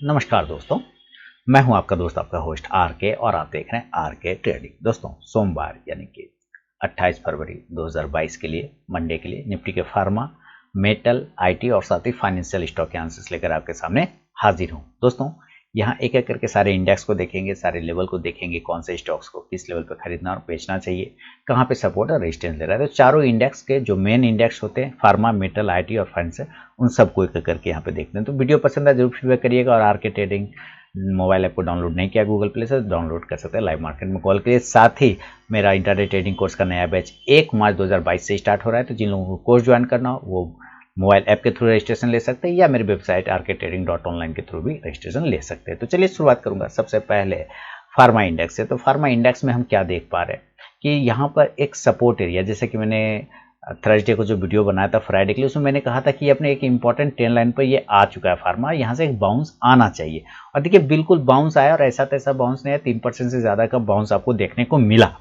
नमस्कार दोस्तों, मैं हूं आपका दोस्त आपका होस्ट आर के और आप देख रहे हैं आर के ट्रेडिंग। दोस्तों सोमवार यानी कि 28 फरवरी 2022 के लिए मंडे के लिए निफ्टी के फार्मा, मेटल, आईटी और साथ ही फाइनेंशियल स्टॉक के आंसर्स लेकर आपके सामने हाजिर हूं। दोस्तों यहाँ एक एक करके सारे इंडेक्स को देखेंगे, सारे लेवल को देखेंगे, कौन से स्टॉक्स को किस लेवल पर खरीदना और बेचना चाहिए, कहाँ पे सपोर्ट और रेजिस्टेंस ले रहा है। तो चारों इंडेक्स के जो मेन इंडेक्स होते हैं फार्मा, मेटल, आईटी और फाइनेंशियल, उन सबको एक एक करके यहाँ पे देखते हैं। तो वीडियो पसंद है जरूर फीडबैक करिएगा। और आर के ट्रेडिंग मोबाइल ऐप को डाउनलोड नहीं किया गूगल प्ले से, डाउनलोड कर सकते हैं। लाइव मार्केट में कॉल करिए। साथ ही मेरा इंटरडे ट्रेडिंग कोर्स का नया बैच 1 मार्च 2022 से स्टार्ट हो रहा है। तो जिन लोगों को कोर्स ज्वाइन करना हो वो मोबाइल ऐप के थ्रू रजिस्ट्रेशन ले सकते हैं या मेरी वेबसाइट rktrading.online के थ्रू भी रजिस्ट्रेशन ले सकते हैं। तो चलिए शुरुआत करूंगा सबसे पहले फार्मा इंडेक्स से। तो फार्मा इंडेक्स में हम क्या देख पा रहे हैं कि यहाँ पर एक सपोर्ट एरिया, जैसे कि मैंने थर्सडे को जो वीडियो बनाया था फ्राइडे के लिए, उसमें मैंने कहा था कि अपने एक इंपॉर्टेंट ट्रेंड लाइन पर ये आ चुका है फार्मा, यहाँ से एक बाउंस आना चाहिए। और देखिए बिल्कुल बाउंस आया और ऐसा तैसा बाउंस नहीं है, 3% से ज्यादा का बाउंस आपको देखने को मिला,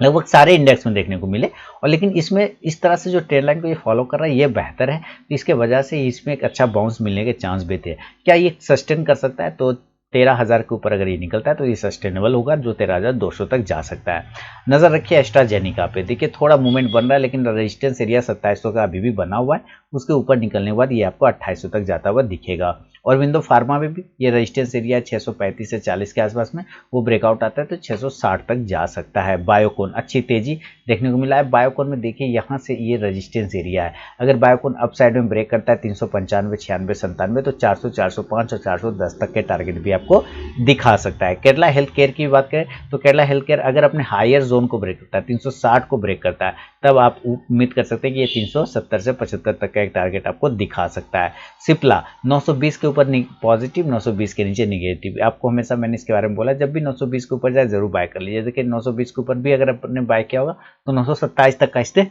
लगभग सारे इंडेक्स में देखने को मिले। और लेकिन इसमें इस तरह से जो ट्रेंड लाइन को ये फॉलो कर रहा है ये बेहतर है, तो इसके वजह से इसमें एक अच्छा बाउंस मिलने के चांस भी थे। क्या ये सस्टेन कर सकता है? तो 13,000 के ऊपर अगर ये निकलता है तो ये सस्टेनेबल होगा, जो 13,200 तक जा सकता है। नजर रखिए एस्ट्राजेनिका पे, देखिए थोड़ा मूवमेंट बन रहा है लेकिन रेजिस्टेंस एरिया 2700 का अभी भी बना हुआ है। उसके ऊपर निकलने के बाद ये आपको 2800 तक जाता हुआ दिखेगा। और विंडो फार्मा में भी ये रेजिस्टेंस एरिया 635 से 40 के आसपास में वो ब्रेकआउट आता है तो 660 तक जा सकता है। बायोकॉन अच्छी तेजी देखने को मिला है। बायोकॉन में देखिए यहाँ से ये रेजिस्टेंस एरिया है, अगर बायोकॉन अपसाइड में ब्रेक करता है 395, 96, 97 तो 400, 405 और 410 तक के टारगेट भी आपको दिखा सकता है। केरला हेल्थ केयर की बात करें तो केरला हेल्थ केयर अगर अपने हायर जोन को ब्रेक करता है, 360 को ब्रेक करता है, तब आप उम्मीद कर सकते हैं कि ये 370 से 75 तक का एक टारगेट आपको दिखा सकता है। सिप्ला 920 के ऊपर पॉजिटिव, 920 के नीचे निगेटिव। आपको हमेशा मैंने इसके बारे में बोला, जब भी 920 के ऊपर जाए जरूर बाय कर लीजिए। देखिए 920 के ऊपर भी अगर आपने बाय किया होगा तो 927 तक का इसने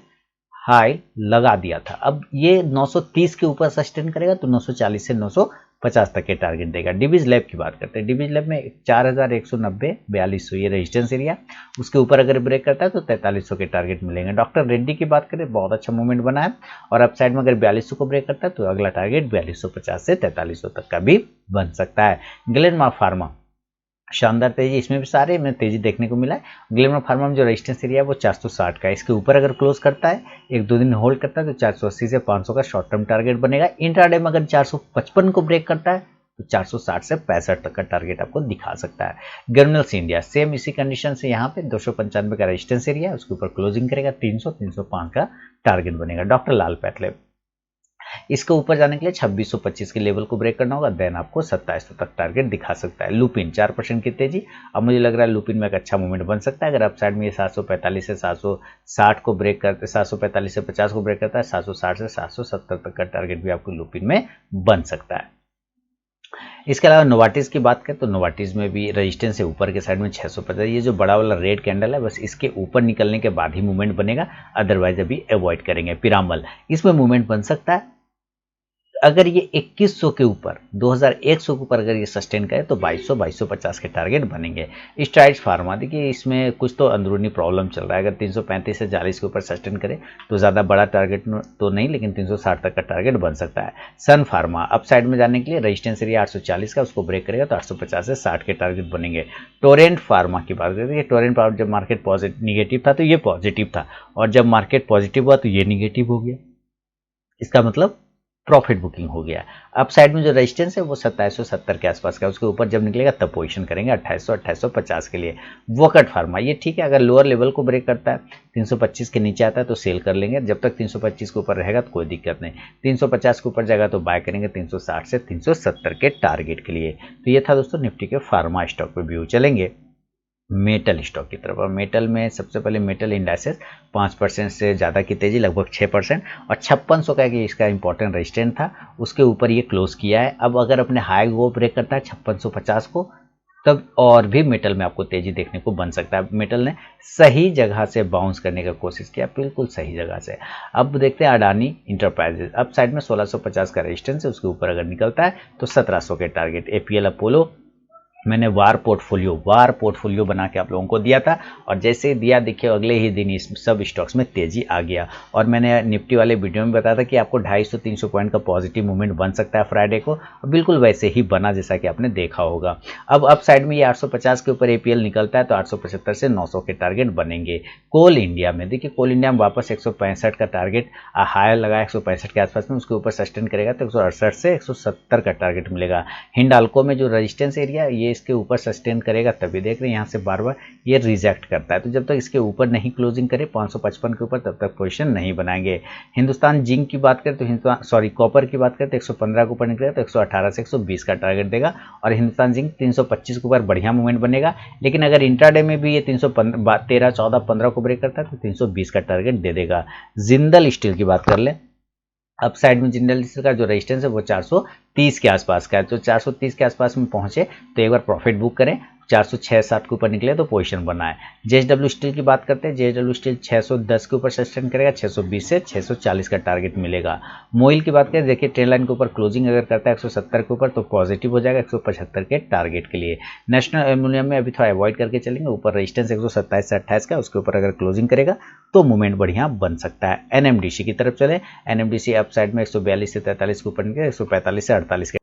हाई लगा दिया था। अब ये 930 के ऊपर सस्टेन करेगा तो 940 से 950 तक के टारगेट देगा। डिवीज लैब की बात करते हैं, डिवीज लैब में 4190, 4200 ये रेजिस्टेंस एरिया, उसके ऊपर अगर ब्रेक करता है तो 4300 के टारगेट मिलेंगे। डॉक्टर रेड्डी की बात करें, बहुत अच्छा मूवमेंट बना है और अपसाइड में अगर 4200 को ब्रेक करता है तो अगला टारगेट 4250 से 4300 तक का भी बन सकता है। ग्लेनमार्क फार्मा शानदार तेजी, इसमें भी सारे में तेजी देखने को मिला है। ग्लेनमार्क फार्मा में जो रेजिस्टेंस एरिया है वो 460 का है, इसके ऊपर अगर क्लोज करता है, एक दो दिन होल्ड करता है तो 480 से 500 का शॉर्ट टर्म टारगेट बनेगा। इंट्राडे में अगर 455 को ब्रेक करता है तो 460 से 65 तक का टारगेट आपको दिखा सकता है। गर्नल्स इंडिया सेम इसी कंडीशन से यहाँ पे 295 का रेजिस्टेंस एरिया है, उसके ऊपर क्लोजिंग करेगा, 300, 305 का टारगेट बनेगा। डॉक्टर लाल पैथलैब, इसके ऊपर जाने के लिए 2625 के लेवल को ब्रेक करना होगा, देन आपको 2700 तक टारगेट दिखा सकता है। लुपिन 4% की तेजी, अब मुझे लग रहा है लुपिन में एक अच्छा मूवमेंट बन सकता है। अगर अपसाइड में ये 745 से 760 को ब्रेक करते, 745 से 50 को ब्रेक करता है, 760 से 770 तक का टारगेट भी आपको लुपिन में बन सकता है। इसके अलावा नोवाटिस की बात करें तो नोवाटिस में भी रेजिस्टेंस से ऊपर के साइड में 650, ये जो बड़ा वाला रेड कैंडल है बस इसके ऊपर निकलने के बाद ही मूवमेंट बनेगा, अदरवाइज अभी अवॉइड करेंगे। पिरामल, इसमें मूवमेंट बन सकता है अगर ये 2100 के ऊपर, 2100 के ऊपर अगर ये सस्टेन करे तो 2200, 2250 के टारगेट बनेंगे। स्ट्राइड्स फार्मा, देखिए इसमें कुछ तो अंदरूनी प्रॉब्लम चल रहा है, अगर 335 से 40 के ऊपर सस्टेन करे तो ज़्यादा बड़ा टारगेट तो नहीं, लेकिन 360 तक का टारगेट बन सकता है। सन फार्मा अप साइड में जाने के लिए रेजिस्टेंस एरिया 840 का, उसको ब्रेक करेगा तो 850 से 60 के टारगेट बनेंगे। टोरेंट फार्मा की बात करें, टोरेंट फार्मा जब मार्केट पॉजिटिव निगेटिव था तो ये पॉजिटिव था, और जब मार्केट पॉजिटिव हुआ तो ये निगेटिव हो गया, इसका मतलब प्रॉफिट बुकिंग हो गया। अप साइड में जो रेजिस्टेंस है वो 2770 के आसपास का, उसके ऊपर जब निकलेगा तब पोजीशन करेंगे 2800, 2850 के लिए। वोकट फार्मा, ये ठीक है, अगर लोअर लेवल को ब्रेक करता है, 325 के नीचे आता है तो सेल कर लेंगे, जब तक 325 के ऊपर रहेगा तो कोई दिक्कत नहीं। 350 के ऊपर जाएगा तो बाय करेंगे 360 से 370 के टारगेट के लिए। तो ये था दोस्तों निफ्टी के फार्मा स्टॉक पे व्यू। चलेंगे मेटल स्टॉक की तरफ। और मेटल में सबसे पहले मेटल इंडाइसेस 5% से ज़्यादा की तेजी, लगभग 6%, और 5600 का कि इसका इंपॉर्टेंट रेजिस्टेंस था, उसके ऊपर ये क्लोज किया है। अब अगर अपने हाई वो ब्रेक करता है 5650 को, तब और भी मेटल में आपको तेजी देखने को बन सकता है। मेटल ने सही जगह से बाउंस करने का कोशिश किया, बिल्कुल सही जगह से। अब देखते हैं अडानी इंटरप्राइजेज, अब साइड में 1650 का रेजिस्टेंस है, उसके ऊपर अगर निकलता है तो 1700 के टारगेट। एपीएल अपोलो मैंने वार पोर्टफोलियो बना के आप लोगों को दिया था, और जैसे दिया देखिए अगले ही दिन इस सब स्टॉक्स में तेजी आ गया। और मैंने निफ्टी वाले वीडियो में बताया था कि आपको 250-300 पॉइंट का पॉजिटिव मूवमेंट बन सकता है फ्राइडे को, और बिल्कुल वैसे ही बना जैसा कि आपने देखा होगा। अब अप साइड में ये 850 के ऊपर एपीएल निकलता है तो 875 से 900 के टारगेट बनेंगे। कोल इंडिया में देखिए, कोल इंडिया में वापस 165 का टारगेट हायर लगा 165 के आसपास में, उसके ऊपर सस्टेन करेगा तो 168 से 170 का टारगेट मिलेगा। हिंडाल्को में जो रजिस्टेंस एरिया ये इसके ऊपर सस्टेन करेगा, तभी देख रहे हैं यहाँ से बार बार ये रिजेक्ट करता है, तो जब तक इसके ऊपर नहीं क्लोजिंग करे 555 के ऊपर तब तक पोजीशन नहीं बनाएंगे। हिंदुस्तान जिंक की बात करें तो कॉपर की बात करें तो 115 के ऊपर निकलेगा तो 118 से 120 का टारगेट देगा, और हिंदुस्तान जिंक 325 के ऊपर बढ़िया मूवमेंट बनेगा। लेकिन अगर इंट्राडे में भी ये 313, 14, 15 को ब्रेक करता है तो 320 का टारगेट दे देगा। जिंदल स्टील की बात कर ले, अप साइड में जिंदल स्टील का जो रेजिस्टेंस है वो 430 के आसपास का है, तो 430 के आसपास में पहुंचे तो एक बार प्रॉफिट बुक करें। 406-7 के ऊपर निकले तो पोजीशन बनाए। जेएसडब्ल्यू स्टील की बात करते हैं, जेएसडब्ल्यू स्टील 610 के ऊपर सस्टेन करेगा, 620 से 640 का टारगेट मिलेगा। मोइल की बात करें, देखिए ट्रेंड लाइन के ऊपर क्लोजिंग अगर करता है 170 के ऊपर तो पॉजिटिव हो जाएगा 175 के टारगेट के लिए। नेशनल एल्यूमिनियम में अभी थोड़ा अवॉइड करके चलेंगे, ऊपर रेजिस्टेंस 127 से 28 का, उसके ऊपर अगर क्लोजिंग करेगा तो मूवमेंट बढ़िया बन सकता है। एनएमडीसी की तरफ चले, एनएमडीसी अप साइड में 142 से 43 के ऊपर निकले, 145 से 48 के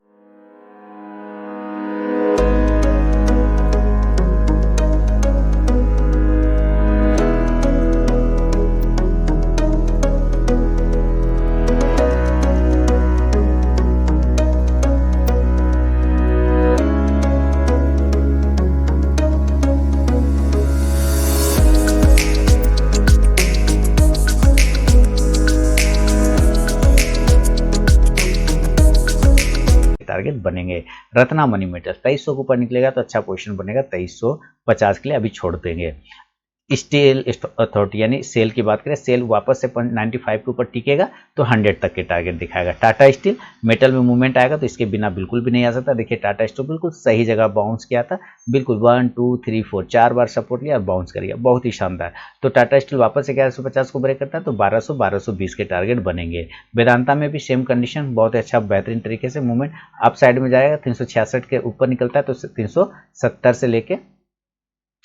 टारगेट बनेंगे। रत्ना मनी मेटल्स 2300 के ऊपर निकलेगा तो अच्छा पोजीशन बनेगा, 2350 के लिए अभी छोड़ देंगे। स्टील अथॉरिटी यानी सेल की बात करें, सेल वापस से 95 के ऊपर टिकेगा तो 100 तक के टारगेट दिखाएगा। टाटा स्टील मेटल में मूवमेंट आएगा तो इसके बिना बिल्कुल भी नहीं आ सकता। देखिए टाटा स्टील बिल्कुल सही जगह बाउंस किया था, बिल्कुल 1 2 3 4 4 बार सपोर्ट लिया और बाउंस कर गया, बहुत ही शानदार। तो टाटा स्टील वापस से 1150 को ब्रेक करता है तो 1200-1220 के टारगेट बनेंगे। वेदांता में भी सेम कंडीशन, बहुत अच्छा बेहतरीन तरीके से मूवमेंट अप साइड में जाएगा, 366 के ऊपर निकलता है तो 370 से लेके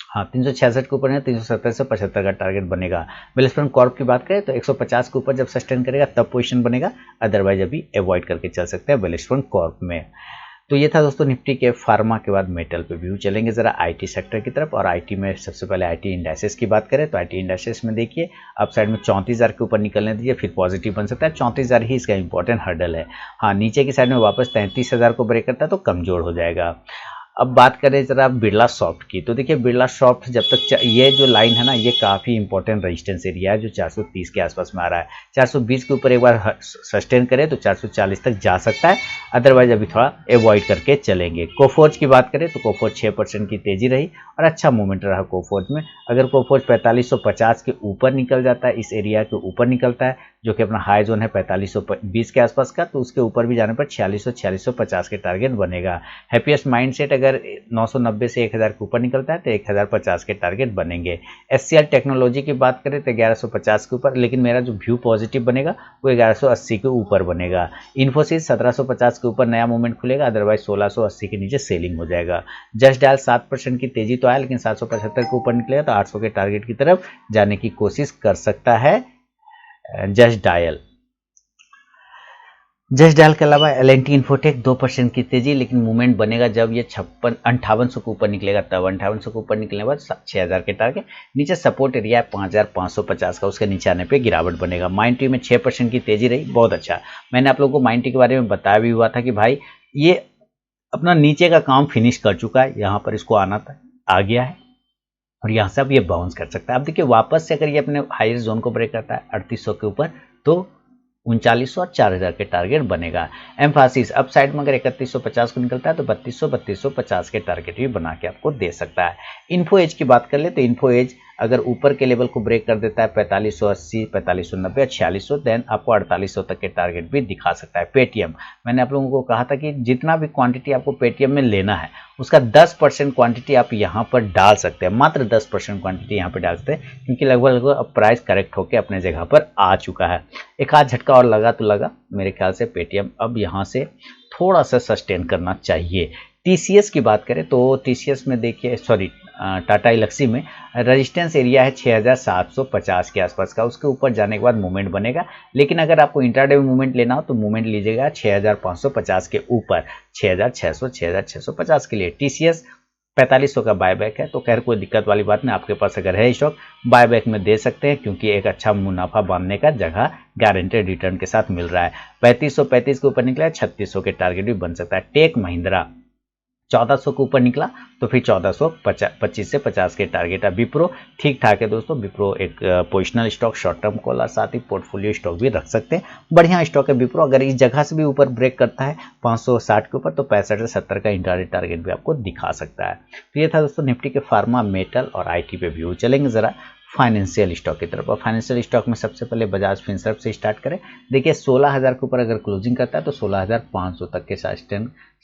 366 के ऊपर है, 370 से 75 का टारगेट बनेगा। वेलस्पन कॉर्प की बात करें तो 150 के ऊपर जब सस्टेन करेगा तब पोजीशन बनेगा, अदरवाइज अभी अवॉइड करके चल सकते हैं वेलस्पन कॉर्प में। तो ये था दोस्तों निफ्टी के फार्मा के बाद मेटल पे व्यू। चलेंगे जरा आईटी सेक्टर की तरफ, और आईटी में सबसे पहले आईटी इंडेक्सेस की बात करें तो आईटी इंडेक्सेस में देखिए अप साइड में 34,000 के ऊपर निकलने दीजिए, फिर पॉजिटिव बन सकता है। 34,000 ही इसका इंपॉर्टेंट हर्डल है। हाँ, नीचे की साइड में वापस 33,000 को ब्रेक करता है तो कमजोर हो जाएगा। अब बात करें जरा बिरला सॉफ्ट की, तो देखिए बिरला सॉफ्ट जब तक ये जो लाइन है ना, ये काफ़ी इंपॉर्टेंट रेजिस्टेंस एरिया है जो 430 के आसपास में आ रहा है। 420 के ऊपर एक बार सस्टेन करे तो 440 तक जा सकता है, अदरवाइज अभी थोड़ा अवॉइड करके चलेंगे। कोफोर्ज की बात करें तो कोफोर्ज 6% की तेजी रही और अच्छा मूवमेंट रहा कोफोर्ज में। अगर कोफोर्ज 4550 के ऊपर निकल जाता है, इस एरिया के ऊपर निकलता है जो कि अपना हाई जोन है 4520 के आसपास का, तो उसके ऊपर भी जाने पर 4650 के टारगेट बनेगा। हैप्पीएस्ट माइंडसेट अगर 990 से 1000 के ऊपर निकलता है तो 1050 के टारगेट बनेंगे। एचसीएल टेक्नोलॉजी की बात करें तो 1150 के ऊपर, लेकिन मेरा जो व्यू पॉजिटिव बनेगा वो 1180 के ऊपर बनेगा। इन्फोसिस 1750 के ऊपर नया मूवमेंट खुलेगा, अदरवाइज 1680 के नीचे सेलिंग हो जाएगा। जस्ट डायल 7% की तेजी तो आया, लेकिन 775 के ऊपर निकलेगा तो 800 के टारगेट की तरफ जाने की कोशिश कर सकता है जस्ट डायल के अलावा एल&टी इन्फोटेक 2% की तेजी, लेकिन मूवमेंट बनेगा जब ये 5800 के ऊपर निकलेगा, तब 5800 के ऊपर निकलने के बाद 6000 के टारगेट। नीचे सपोर्ट एरिया है 5550 का, उसके नीचे आने पे गिरावट बनेगा। माइंड में 6% की तेजी रही, बहुत अच्छा। मैंने आप लोगों को माइंड के बारे में बताया भी हुआ था कि भाई ये अपना नीचे का काम फिनिश कर चुका है, यहाँ पर इसको आना था, आ गया है और यहाँ से अब ये बाउंस कर सकता है। अब देखिए वापस से अगर ये अपने हायर जोन को ब्रेक करता है 3800 के ऊपर तो 3900 और 4000 के टारगेट बनेगा। एम्फासिस अप साइड में अगर 3150 को निकलता है तो 3250 के टारगेट भी बना के आपको दे सकता है। इन्फो एज की बात कर ले तो इन्फो एज अगर ऊपर के लेवल को ब्रेक कर देता है 4580, 4590 और 4600, देन आपको 4800 तक के टारगेट भी दिखा सकता है। पेटीएम, मैंने आप लोगों को कहा था कि जितना भी क्वांटिटी आपको पेटीएम में लेना है उसका 10% क्वांटिटी आप यहाँ पर डाल सकते हैं, मात्र 10% क्वांटिटी यहाँ पर डाल सकते हैं, क्योंकि लगभग अब प्राइस करेक्ट होकर अपने जगह पर आ चुका है। एक आध झटका और लगा तो लगा, मेरे ख्याल से पेटीएम अब यहाँ से थोड़ा सा सस्टेन करना चाहिए। टीसीएस की बात करें तो टीसीएस में देखिए, सॉरी टाटा एल्क्सी में रेजिस्टेंस एरिया है 6750 के आसपास का, उसके ऊपर जाने के बाद मूवमेंट बनेगा। लेकिन अगर आपको इंट्राडे में मूवमेंट लेना हो तो मूवमेंट लीजिएगा 6550 के ऊपर, 6600 6650 के लिए। टीसीएस 4500 का बायबैक है, तो खैर कोई दिक्कत वाली बात नहीं, आपके पास अगर है स्टॉक बायबैक में दे सकते हैं, क्योंकि एक अच्छा मुनाफा बांधने का जगह गारंटेड रिटर्न के साथ मिल रहा है। 3535 के ऊपर निकला है, 3600 के टारगेट भी बन सकता है। टेक महिंद्रा 1400 के ऊपर निकला तो फिर 1425 से 50 के टारगेट है। विप्रो ठीक ठाक है दोस्तों, विप्रो एक positional stock, short term call और साथ ही पोर्टफोलियो स्टॉक भी रख सकते हैं, बढ़िया स्टॉक है विप्रो। अगर इस जगह से भी ऊपर ब्रेक करता है 560 के ऊपर तो 65 से 70 का इंट्राडे टारगेट भी आपको दिखा सकता है। तो ये था दोस्तों निफ्टी के फार्मा, मेटल और आईटी पे व्यू। चलेंगे जरा फाइनेंशियल स्टॉक की तरफ। और फाइनेंशियल स्टॉक में सबसे पहले बजाज फिनसर्व से स्टार्ट करें। देखिए 16,000 के ऊपर अगर क्लोजिंग करता है तो 16,500 तक के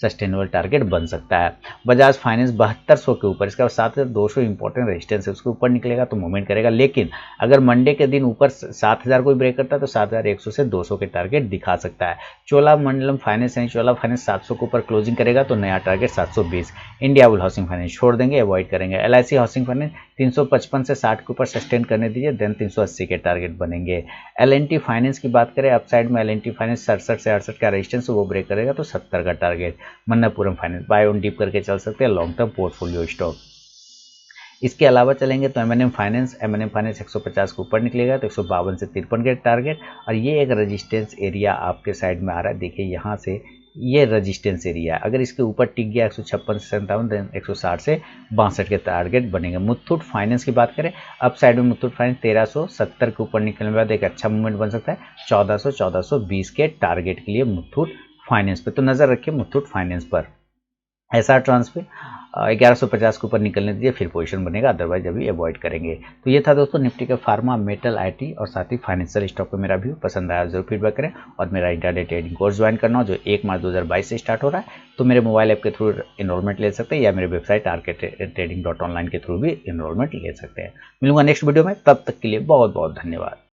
सस्टेनेबल टारगेट बन सकता है। बजाज फाइनेंस 7200 के ऊपर, इसका 7200 इंपॉर्टेंट रेजिस्टेंस है, उसके ऊपर निकलेगा तो मूवमेंट करेगा। लेकिन अगर मंडे के दिन ऊपर 7000 कोई ब्रेक करता है तो 7100 से 200 के टारगेट दिखा सकता है। चोलामंडलम फाइनेंस यानी चोला फाइनेंस 700 के ऊपर क्लोजिंग करेगा तो नया टारगेट 720। इंडियाबुल हाउसिंग फाइनेंस छोड़ देंगे, अवॉइड करेंगे। एलआईसी हाउसिंग फाइनेंस 355 से 60 के ऊपर सस्टेन करने दीजिए, देन 380 के टारगेट बनेंगे। एलएनटी फाइनेंस की बात करें, अपसाइड में एलएनटी फाइनेंस 67 से 68 का रेजिस्टेंस वो ब्रेक करेगा तो 70 का target. Manappuram finance buy on dip करके चल सकते हैं, लॉन्ग टर्म पोर्टफोलियो स्टॉक। इसके अलावा चलेंगे तो एमएनएम फाइनेंस 150 के ऊपर निकलेगा तो 152 से 53 के टारगेट। और ये एक रेजिस्टेंस एरिया आपके साइड में आ रहा है, देखिए यहाँ से ये रेजिस्टेंस एरिया है, अगर इसके ऊपर टिक गया 156 से 57 देन 160 से 62 के टारगेट बनेंगे। मुथूट फाइनेंस की बात करें, अप साइड में मुथूट फाइनेंस 1370 के ऊपर निकलने के बाद एक अच्छा मूवमेंट बन सकता है 1420 के टारगेट के लिए मुथूट फाइनेंस पे। तो नजर रखिए मुथूट फाइनेंस पर। एसआर ट्रांसफर 1150 के ऊपर निकलने दीजिए, फिर पोजीशन बनेगा, अदरवाइज अभी अवॉइड करेंगे। तो ये था दोस्तों निफ्टी का फार्मा, मेटल, आईटी और साथ ही फाइनेंशियल स्टॉक पे मेरा व्यू। पसंद आया जरूर फीडबैक करें और मेरा इंट्राडे ट्रेडिंग कोर्स ज्वाइन करना हो जो 1 मार्च 2022 से स्टार्ट हो रहा है, तो मेरे मोबाइल ऐप के थ्रू इनरोलमेंट ले सकते हैं या मेरे वेबसाइट rktrading.online के थ्रू भी इनरोलमेंट ले सकते हैं। मिलूंगा नेक्स्ट वीडियो में, तब तक के लिए बहुत बहुत धन्यवाद।